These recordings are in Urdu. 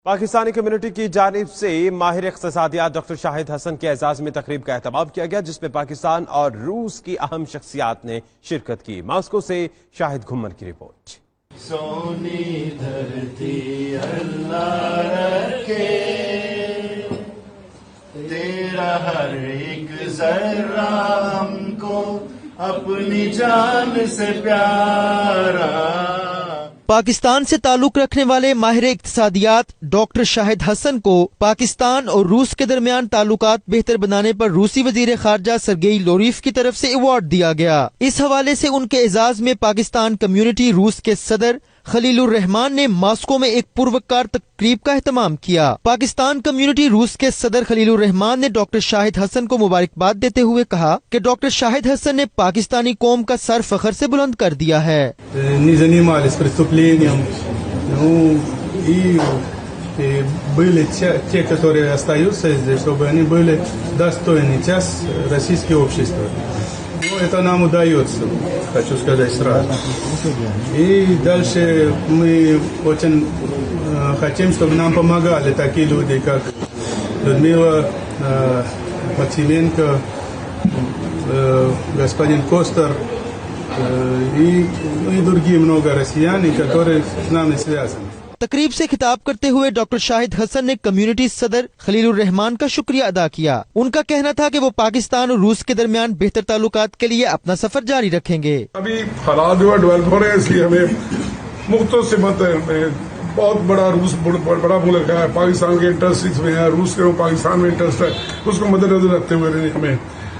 پاکستانی کمیونٹی کی جانب سے ماہر اقتصادیات ڈاکٹر شاہد حسن کے اعزاز میں تقریب کا اہتمام کیا گیا، جس میں پاکستان اور روس کی اہم شخصیات نے شرکت کی۔ ماسکو سے شاہد گھمن کی رپورٹ۔ سونی دھرتی اللہ رکھے، تیرا ہر ایک ذرہ ہم کو اپنی جان سے پیارا۔ پاکستان سے تعلق رکھنے والے ماہر اقتصادیات ڈاکٹر شاہد حسن کو پاکستان اور روس کے درمیان تعلقات بہتر بنانے پر روسی وزیر خارجہ سرگئی لوریف کی طرف سے ایوارڈ دیا گیا۔ اس حوالے سے ان کے اعزاز میں پاکستان کمیونٹی روس کے صدر خلیل الرحمان نے ماسکو میں ایک پروقار تقریب کا اہتمام کیا۔ پاکستان کمیونٹی روس کے صدر خلیل الرحمان نے ڈاکٹر شاہد حسن کو مبارکباد دیتے ہوئے کہا کہ ڈاکٹر شاہد حسن نے پاکستانی قوم کا سر فخر سے بلند کر دیا ہے۔ были те, которые остаются здесь, чтобы они были достойны часть российского общества. Ну, это нам удается, хочу сказать сразу. И дальше мы очень хотим, чтобы нам помогали такие люди, как Людмила Максименко, господин Костер и другие много россиян, которые с нами связаны. تقریب سے خطاب کرتے ہوئے ڈاکٹر شاہد حسن نے کمیونٹی صدر خلیل الرحمان کا شکریہ ادا کیا۔ ان کا کہنا تھا کہ وہ پاکستان اور روس کے درمیان بہتر تعلقات کے لیے اپنا سفر جاری رکھیں گے۔ ابھی حالات جو ڈیولپ ہو رہے ہیں، اس لیے ہمیں مختلف سمت ہے۔ بہت بڑا روس بڑا ملک ہے، پاکستان کے انٹرسٹ اس میں ہے، روس کے پاکستان میں انٹرسٹ ہے، اس کو مد نظر رکھتے ہوئے ہمیں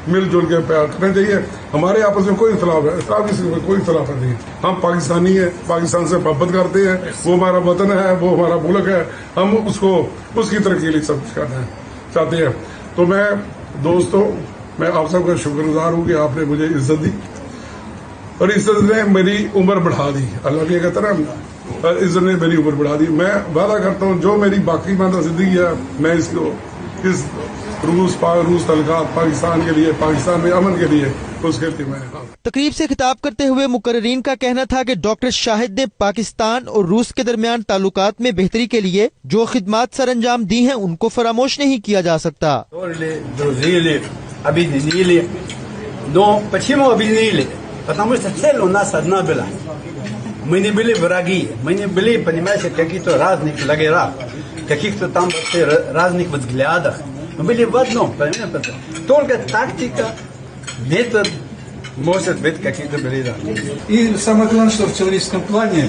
مل جل کے پیار کرنا چاہیے۔ ہمارے آپس میں کوئی اختلاف ہے، کوئی اختلاف نہیں ہے۔ ہم پاکستانی ہیں، پاکستان سے محبت کرتے ہیں، وہ ہمارا وطن ہے، وہ ہمارا ملک ہے، ہم اس کی ترقی کے لیے سب کچھ کرنا چاہتے ہیں۔ تو میں دوستوں، میں آپ سب کا شکر گزار ہوں کہ آپ نے مجھے عزت دی، اور عزت نے میری عمر بڑھا دی۔ اللہ بھی کہتا ہے عزت نے میری عمر بڑھا دی۔ میں وعدہ کرتا ہوں جو میری باقی ماندہ زندگی ہے، میں اس روس تعلقات پاکستان کے لیے، پاکستان میں امن کے لیے، اس کے لیے میں تقریب سے خطاب کرتے ہوئے مقررین کا کہنا تھا کہ ڈاکٹر شاہد نے پاکستان اور روس کے درمیان تعلقات میں بہتری کے لیے جو خدمات سر انجام دی ہیں ان کو فراموش نہیں کیا جا سکتا۔ Потому что цель у нас одна была. Мы не были враги, мы не были, понимаете, каких-то разных лагерях, каких-то там вообще разных взглядах. Мы были в одном, понимаете? Только тактика, метод, может быть, какие-то были разные. И самое главное, что в человеческом плане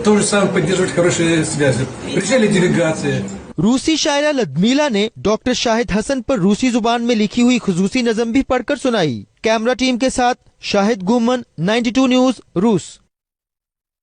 то же самое поддерживать хорошие связи. Приезжали делегации. روسی شاعرہ لدمیلا نے ڈاکٹر شاہد حسن پر روسی زبان میں لکھی ہوئی خصوصی نظم بھی پڑھ کر سنائی۔ کیمرہ ٹیم کے ساتھ شاہد گومن، 92 نیوز، روس۔